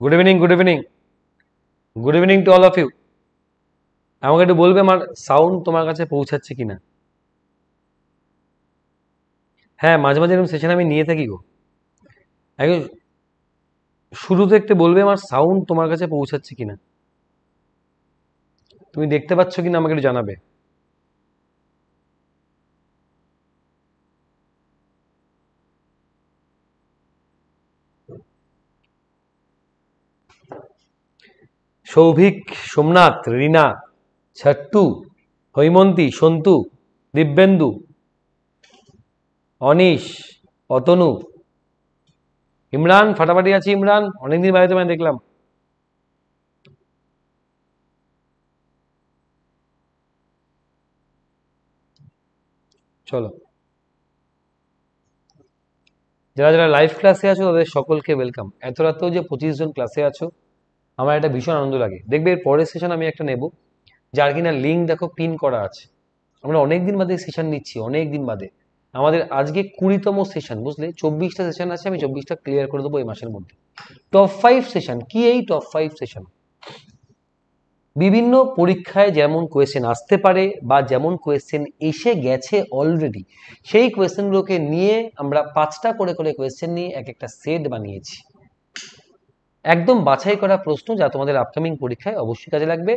Good evening, good evening, good evening to all of you. আমাকে একটু বলবে আমার সাউন্ড তোমার কাছে পৌঁছাচ্ছে কিনা? হ্যাঁ, মাঝে মাঝে এরকম সেশন আমি নিয়ে থাকি গো। আগে শুরুতে একটু বলবে আমার সাউন্ড তোমার কাছে পৌঁছাচ্ছে কিনা, তুমি দেখতে পাচ্ছ কিনা আমাকে একটু জানাবে। সৌভিক, সোমনাথ, রিনা, ছট্টু, হৈমন্তী, সন্তু, দিব্যেন্দু, অনিশ, অতনু, ইমরান, ফাটাফাটি আছে ইমরান, অনেকদিন বাইরে তোমায় দেখলাম। চলো, যারা যারা লাইভ ক্লাসে আছো তাদের সকলকে ওয়েলকাম। এত রাতেও যে 25 জন ক্লাসে আছো, আমার একটা ভীষণ আনন্দ লাগে। দেখবে এর পরের সেশন আমি একটা নেব, যার কিনা লিঙ্ক দেখো পিন করা আছে। আমরা অনেকদিন বাদে সেশন নিচ্ছি, অনেকদিন বাদে। আমাদের আজকে 20তম সেশন, বুঝলে? 24টা সেশন আছে, আমি 24টা ক্লিয়ার করে দেবো এই মাসের মধ্যে। টপ 5 সেশন কি? এই টপ 5 সেশন বিভিন্ন পরীক্ষায় যেমন কোয়েশ্চেন আসতে পারে বা যেমন কোয়েশ্চেন এসে গেছে অলরেডি, সেই কোয়েশ্চেনগুলোকে নিয়ে আমরা 5টা করে করে কোয়েশ্চেন নিয়ে এক একটা সেট বানিয়েছি। একদম বাছাই করা প্রশ্ন, যা তোমাদের আপকামিং পরীক্ষায় অবশ্যই কাজে লাগবে।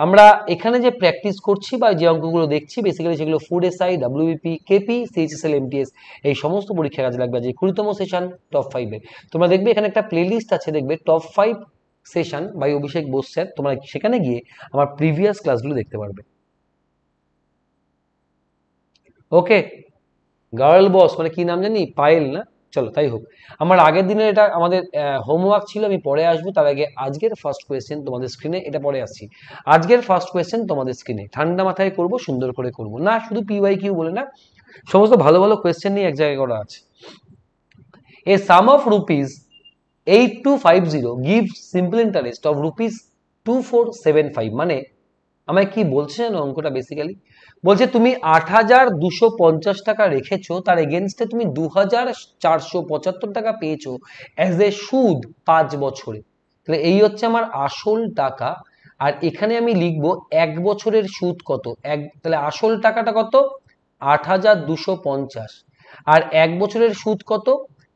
আমরা এখানে যে প্র্যাকটিস করছি বা যে অঙ্কগুলো দেখছি, বেসিক্যালি সেগুলো food SI, WBP, KP, CHSL, MTS, এই সমস্ত পরীক্ষায় কাজে লাগবে। আজ 20তম সেশন টপ 5-এর। তোমরা দেখবে এখানে একটা প্লেলিস্ট আছে, দেখবে top 5 session by Abhishek Bose sir. তোমরা সেখানে গিয়ে আমার প্রিভিয়াস ক্লাসগুলো দেখতে পারবে। ওকে, গার্ল বস মানে কি নাম জানি, পায়েল না? চলো তাই হোক। আমার আগের দিনের এটা আমাদের হোমওয়ার্ক ছিল, আমি পরে আসবো। তার আগে আজকের ফার্স্ট কোয়েশ্চেন তোমাদের স্ক্রিনে, এটা পরে আসছি। আজকের ফার্স্ট কোয়েশ্চেন তোমাদের স্ক্রিনে ঠান্ডা মাথায় করব, সুন্দর করে করব না, শুধু পিওয়াই কিউ বলে না, সমস্ত ভালো ভালো কোয়েশ্চেন নিয়ে এক জায়গায় করা আছে। A sum of rupees 8250 give simple interest of rupees 2475, মানে আমায় কি বলছে জানো অঙ্কটা? বেসিক্যালি বলছে তুমি 8250 টাকা রেখেছো, তার এগেনস্টে তুমি 2475 টাকা পেয়েছো অ্যাজ এ সুদ 5 বছরে। তাহলে এই হচ্ছে আমার আসল টাকা, আর এখানে আমি লিখবো 1 বছরের সুদ কত। তাহলে আসল টাকাটা কত? 8250, আর 1 বছরের সুদ কত?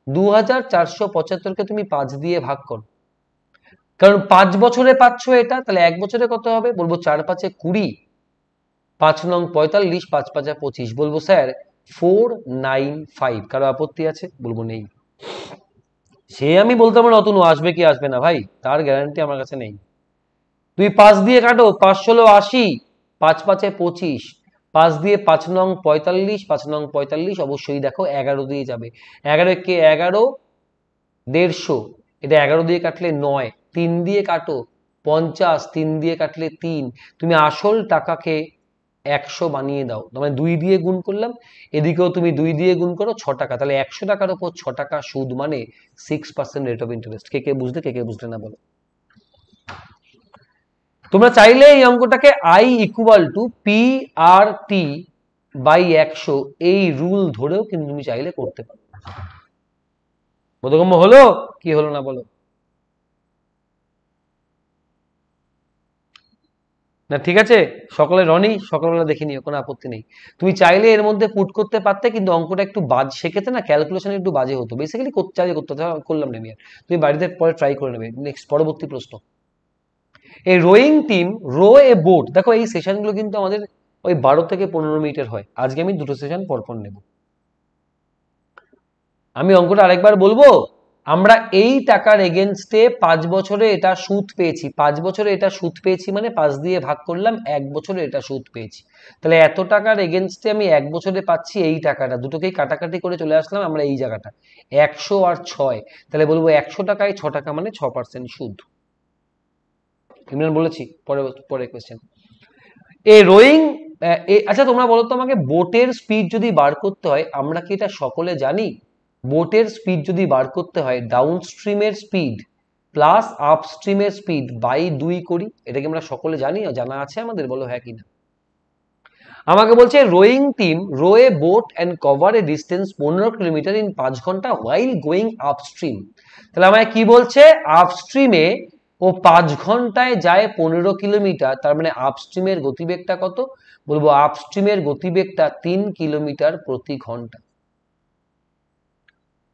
2475কে তুমি 5 দিয়ে ভাগ করো, কারণ 5 বছরে পাচ্ছ এটা। তাহলে 1 বছরে কত হবে? বলবো 4 5 20, 5 নং 45, 5 5 25। বলবো স্যার 495। কারো আপত্তি আছে? বলবো নেই। সে আমি বলতে পারবো নতুন আসবে কি আসবে না ভাই, তার গ্যারান্টি আমার কাছে নেই। তুই 5 দিয়ে কাটো, 5 ষোলো 80, 5 5 25, 5 দিয়ে 5 নং 45, 5 নং 45 অবশ্যই দেখো 11 দিয়ে যাবে। 11 কে 11, 150, এটা 11 দিয়ে কাটলে 9, 3 দিয়ে কাটো 50, 3 দিয়ে কাটলে 3। তুমি আসল টাকাকে 100 বানিয়ে দাও, মানে 2 দিয়ে গুণ করলাম, এদিকেও তুমি 2 দিয়ে গুণ করো, 6 টাকা। তাহলে 100 টাকার উপর 6 টাকা সুদ, মানে 6% রেট অফ ইন্টারেস্ট। কে কে বুঝলে, কে কে বুঝলে না বলো? তোমরা চাইলে এই অঙ্কটাকে I equal to P R T by 100 এই রুল ধরেও কিন্তু তুমি চাইলে করতে পারো। বোধগম্য হলো কি হলো না বলো? না ঠিক আছে, সকালে রনি সকালবেলা দেখে নিও, কোনো আপত্তি নেই। তুমি চাইলে এর মধ্যে পুট করতে পারতে, কিন্তু অঙ্কটা একটু বাজ, সেক্ষেত্রে না ক্যালকুলেশন একটু বাজে হতো। বেসিক্যালি চাইলে করতে হতো, করলাম না আমি আর। তুমি বাড়িতে পরে ট্রাই করে নেবে। নেক্সট পরবর্তী প্রশ্ন। এই rowing team row a boat. দেখো এই সেশনগুলো কিন্তু আমাদের ওই 12 থেকে 15 মিনিটের হয়। আজকে আমি 2টো সেশন পরপর নেব। আমি অঙ্কটা আরেকবার বলবো। আমরা এই টাকার এগেনস্টে 5 বছরে এটা সুদ পেয়েছি। 5 বছরে এটা সুদ পেয়েছি মানে 5 দিয়ে ভাগ করলাম, 1 বছরে এটা সুদ পেয়েছি। তাহলে এত টাকার এগেনস্টে আমি 1 বছরে পাচ্ছি এই টাকাটা। দুটোকেই কাটাকাটি করে চলে আসলাম আমরা এই জায়গাটা 100 আর 6। তাহলে বলবো 100 টাকায় 6 টাকা মানে 6% সুদ। ইমরান বলেছি। পরে পরে কোয়েশ্চেন। এ রোয়িং, আচ্ছা তোমরা বলো তো আমাকে, বোটের স্পিড যদি বার করতে হয়, আমরা কি এটা সকলে জানি? বোটের স্পিড যদি বার করতে হয়, ডাউন স্ট্রিমের স্পিড প্লাস আপ স্ট্রিমের স্পিড বাই 2 করি। এটা কি আমরা সকলে জানি? জানা আছে আমাদের? বলো হ্যাঁ কি না। আমাকে বলছে rowing team row a boat and cover a distance 15 kilometre in 5 ঘন্টা হোয়াইল গোয়িং আপস্ট্রিম। তাহলে আমায় কি বলছে, আপস্ট্রিমে ও 5 ঘন্টায় যায় 15 কিলোমিটার, তার মানে আপস্ট্রিমের গতিবেগটা কত? বলবো আপস্ট্রিমের গতিবেগটা 3 কিলোমিটার প্রতি ঘন্টা।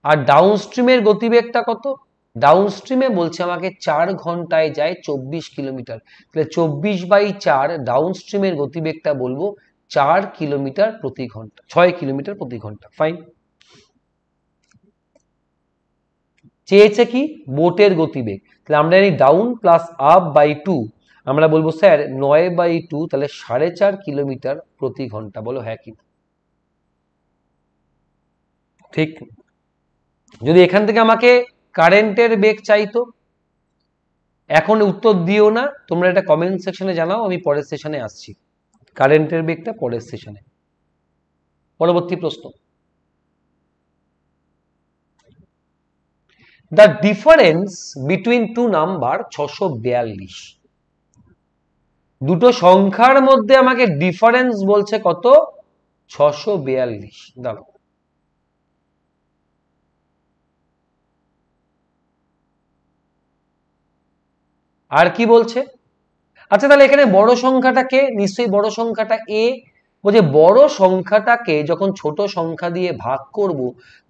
আর ডাউনস্ট্রিমের গতিবেগটা কত? ডাউনস্ট্রিমে বলছে আমাকে 4 ঘন্টায় যায় 24 কিলোমিটার, তাহলে 24/4 ডাউনস্ট্রিমের গতিবেগটা বলবো 4 কিলোমিটার প্রতি ঘন্টা, 6 কিলোমিটার প্রতি ঘন্টা। ফাইন। চেয়েছে কি, বোটের গতিবেগ, তাহলে আমরা জানি ডাউন প্লাস আপ বাই 2, আমরা বলবো স্যার 9/2, তাহলে 4.5 কিলোমিটার প্রতি ঘন্টা। বলো হ্যাঁ কি ঠিক? যদি এখান থেকে আমাকে কারেন্টের বেগ চাইতো, এখন উত্তর দিও না, তোমরা এটা কমেন্ট সেকশনে জানাও, আমি পরের সেশনে আসছি, কারেন্টের বেগটা পরের সেশনে। পরবর্তী প্রশ্ন, the difference between two number 642, দুটো সংখ্যার মধ্যে আমাকে ডিফারেন্স বলছে কত? 642। দাঁড়াও, আর কি বলছে? আচ্ছা তাহলে এখানে বড় সংখ্যাটা কে? নিশ্চয়ই বড় সংখ্যাটা এ। বলছে বড় সংখ্যাটাকে যখন ছোট সংখ্যা দিয়ে ভাগ করব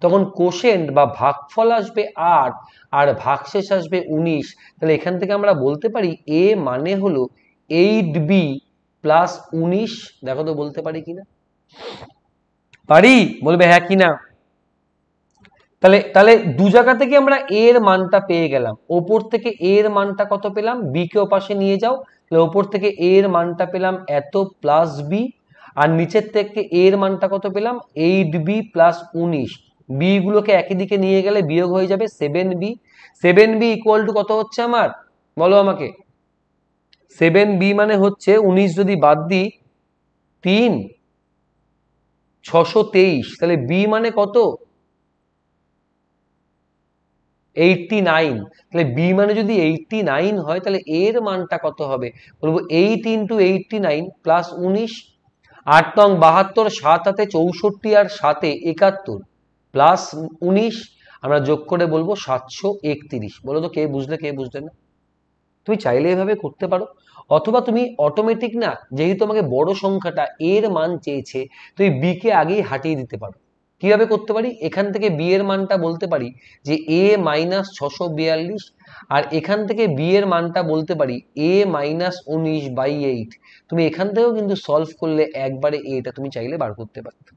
তখন কোশেন্ট বা ভাগফল আসবে 8 আর ভাগশেষ আসবে 19। তাহলে এখান থেকে আমরা বলতে পারি এ মানে হলো 8b প্লাস 19। দেখো তো বলতে পারি কিনা, পারি? বলবে হ্যাঁ কিনা। তাহলে তাহলে দু জায়গা থেকে আমরা এর মানটা পেয়ে গেলাম। ওপর থেকে এর মানটা কত পেলাম? বি কে ওপাশে নিয়ে যাও, তাহলে ওপর থেকে এর মানটা পেলাম এত প্লাস বি, আর নিচের থেকে এর মানটা কত পেলাম? 8b plus 19। বি গুলোকে একই দিকে নিয়ে গেলে বিয়োগ হয়ে যাবে 7b। 7b ইকুয়াল টু কত হচ্ছে আমার? বলো আমাকে। 7b মানে হচ্ছে 19 যদি বাদ দিই 3, 623, তাহলে বি মানে কত? 89। তাহলে বি মানে যদি 89 হয় তাহলে এর মানটা কত হবে? বলবো 8 ইন্টু 89 প্লাস 19। 8 নং 72, 7 হাতে 64 আর 7 71 প্লাস 19, আমরা যোগ করে বলবো 731। বলো তো কে বুঝলে কে বুঝলে না? তুমি চাইলে এভাবে করতে পারো, অথবা তুমি অটোমেটিক না, যেহেতু আমাকে বড় সংখ্যাটা এর মান চেয়েছে, তুমি বি কে আগেই হাঁটিয়ে দিতে পারো। কিভাবে করতে পারি? এখান থেকে বি এর মানটা বলতে পারি যে এ মাইনাস 642, আর এখান থেকে বি এর মানটা বলতে পারি এ মাইনাস 19/8। তুমি এখান থেকেও কিন্তু সলভ করলে একবারে এটা তুমি চাইলে বার করতে পারতে।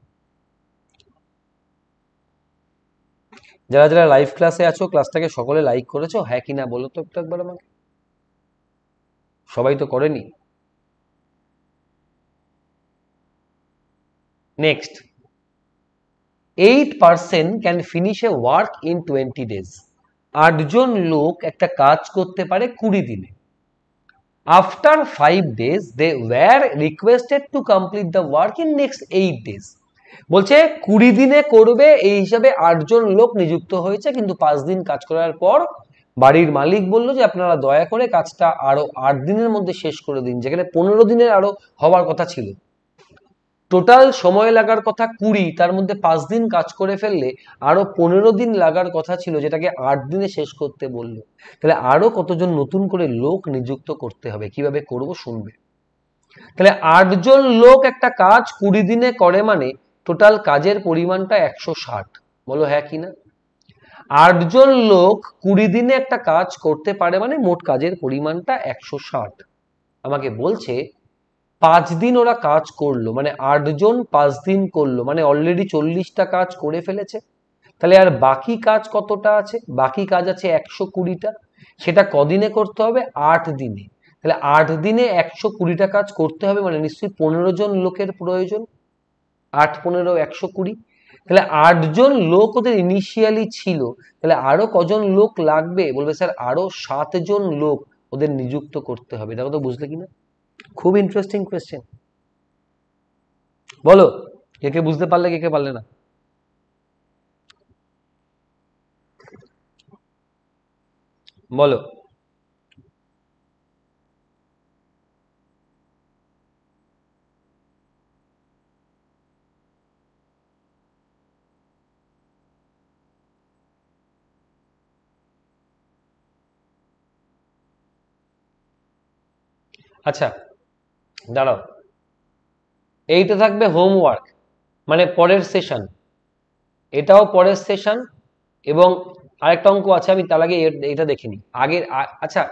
যারা যারা লাইভ ক্লাসে আছো, ক্লাসটাকে সকলে লাইক করেছো হ্যাঁ কি না বলো তো একটু একবার আমাকে। সবাই তো করেনি। Next, 8% can finish a work in 20 days। 8 জন লোক একটা কাজ করতে পারে 20 দিনে। After 5 days they were requested to complete the work in next 8 days। বলছে 20 দিনে করবে এই হিসাবে 8 জন লোক নিযুক্ত হয়েছে, কিন্তু 5 দিন কাজ করার পর বাড়ির মালিক বলল যে আপনারা দয়া করে কাজটা আরো 8 দিনের মধ্যে শেষ করে দিন, যেখানে 15 দিনের আরো হওয়ার কথা ছিল। টোটাল সময় লাগার কথা 20, তার মধ্যে 5 দিন কাজ করে ফেললে আরো 15 দিন লাগার কথা ছিল, যেটাকে 8 দিনে শেষ করতে বললো। তাহলে আরো কতজন নতুন করে লোক নিযুক্ত করতে হবে, কিভাবে করব শুনবে। তাহলে 8 জন লোক একটা কাজ 20 দিনে করে মানে টোটাল কাজের পরিমাণটা 160। বলো হ্যাঁ কিনা। 8 জন লোক 20 দিনে একটা কাজ করতে পারে মানে মোট কাজের পরিমাণটা 160। আমাকে বলছে 5 দিন ওরা কাজ করলো, মানে 8 জন 5 দিন করলো, মানে অলরেডি 40টা কাজ করে ফেলেছে। তাহলে আর বাকি কাজ কতটা আছে? বাকি কাজ আছে 120টা। সেটা কদিনে করতে হবে? 8 দিনে। তাহলে 8 দিনে 120টা কাজ করতে হবে, মানে নিশ্চয়ই 15 জন লোকের প্রয়োজন। 8 15 120। তাহলে 8 জন লোক ওদের ইনিশিয়ালি ছিল, তাহলে আরো কজন লোক লাগবে? বলবে স্যার আরো 7 জন লোক ওদের নিযুক্ত করতে হবে। দেখো তো বুঝলে কিনা। খুব ইন্টারেস্টিং কোয়েশ্চেন। বলো কে কে বুঝতে পারলে, কে কে পারলে না? বলো। আচ্ছা দাঁড়াও, এইটা থাকবে হোমওয়ার্ক, মানে পরের সেশন, এটাও পরের সেশন। এবং আরেকটা অঙ্ক আছে, আমি তার আগে এটা দেখিনি আগের আচ্ছা,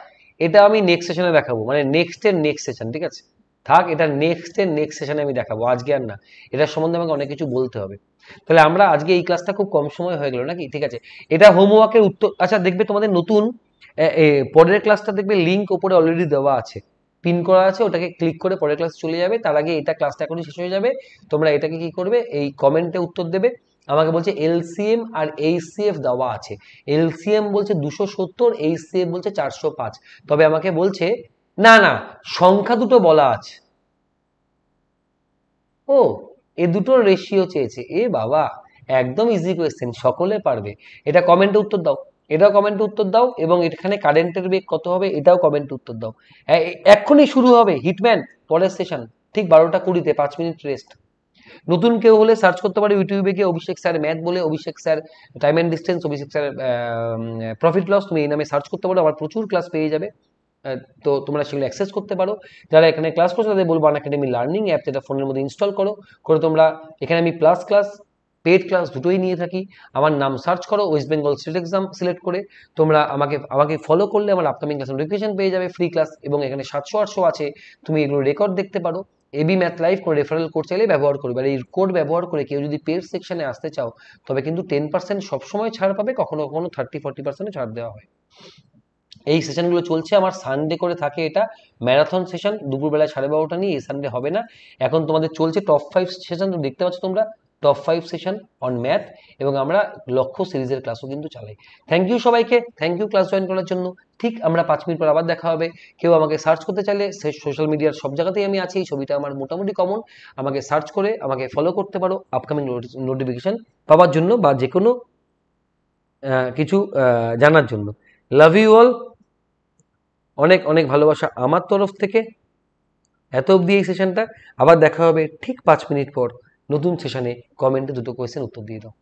এটা আমি নেক্সট সেশনে দেখাবো, মানে নেক্সট এর নেক্সট সেশন, ঠিক আছে? থাক, এটা নেক্সট এর নেক্সট সেশনে আমি দেখাবো, আজকে আর না। এটার সম্বন্ধে আমাকে অনেক কিছু বলতে হবে। তাহলে আমরা আজকে এই ক্লাসটা খুব কম সময় হয়ে গেল নাকি, ঠিক আছে? এটা হোমওয়ার্কের উত্তর। আচ্ছা দেখবে তোমাদের নতুন পরের ক্লাসটা দেখবে লিঙ্ক ওপরে অলরেডি দেওয়া আছে, পিন করা আছে, ওটাকে ক্লিক করে পরের ক্লাস চলে যাবে। তার আগে এটা ক্লাসটা এখনই শেষ হয়ে যাবে। তোমরা এটাকে কি করবে, এই কমেন্টে উত্তর দেবে। আমাকে বলছে এলসিএম আর এইচসিএফ দেওয়া আছে। এলসিএম বলছে 270, এইচসিএফ বলছে 405। তবে আমাকে বলছে না না, সংখ্যা দুটো বলা আছে। ও, এ দুটোর রেশিও চেয়েছে, এ বাবা, একদম ইজি কোয়েশ্চেন, সকলে পারবে। এটা কমেন্টে উত্তর দাও, এটাও কমেন্টে উত্তর দাও, এবং এখানে কারেন্টের বেগ কত হবে এটাও কমেন্টে উত্তর দাও। এক্ষুনি শুরু হবে হিটম্যান পরের সেশন, ঠিক 12টা 20-তে, 5 মিনিট রেস্ট। নতুন কেউ হলে সার্চ করতে পারে ইউটিউবে গিয়ে অভিষেক স্যার ম্যাথ বলে, Abhishek sir time and distance, Abhishek sir profit loss, তুমি এই নামে সার্চ করতে পারো, আমার প্রচুর ক্লাস পেয়ে যাবে। তো তোমরা সেগুলো অ্যাক্সেস করতে পারো। যারা এখানে ক্লাস করছো তাদের বলবো আনএকাডেমি লার্নিং অ্যাপ, যেটা ফোনের মধ্যে ইনস্টল করো, করে তোমরা এখানে আমি প্লাস ক্লাস, পেড ক্লাস দুটোই নিয়ে থাকি। আমার নাম সার্চ করো West Bengal state exam select করে, তোমরা আমাকে আমাকে ফলো করলে আমার আপকামিং ক্লাস নোটিফিকেশন পেয়ে যাবে, ফ্রি ক্লাস। এবং এখানে 700-800 আছে, তুমি এগুলো রেকর্ড দেখতে পারো। এবি ম্যাথ লাইভ করে রেফারেল কোড চাইলে ব্যবহার করবে। আর এই কোড ব্যবহার করে কেউ যদি পেড সেকশনে আসতে চাও, তবে কিন্তু 10% সবসময় ছাড় পাবে, কখনো কখনো 30-40% ছাড় দেওয়া হয়। এই সেশনগুলো চলছে আমার সানডে করে থাকে, এটা ম্যারাথন সেশন, দুপুরবেলায় 12:30 নিয়ে, এই সানডে হবে না। এখন তোমাদের চলছে টপ 5 সেশন, দেখতে পাচ্ছ তোমরা, টপ 5 সেশন অন ম্যাথ। এবং আমরা লক্ষ্য সিরিজের ক্লাসও কিন্তু চালাই। থ্যাংক ইউ সবাইকে, থ্যাংক ইউ ক্লাস জয়েন করার জন্য। ঠিক আমরা 5 মিনিট পর আবার দেখা হবে। কেউ আমাকে সার্চ করতে চাইলে সোশ্যাল মিডিয়ার সব জায়গাতেই আমি আছি, এই ছবিটা আমার মোটামুটি কমন। আমাকে সার্চ করে আমাকে ফলো করতে পারো আপকামিং নোটিফিকেশন পাওয়ার জন্য, বা যে কোনো কিছু জানার জন্য। লাভ ইউ অল, অনেক অনেক ভালোবাসা আমার তরফ থেকে। এত অবধি এই সেশনটা, আবার দেখা হবে ঠিক 5 মিনিট পর নতুন সেশনে। কমেন্টে দুটো কোয়েশ্চেন উত্তর দিয়ে দাও।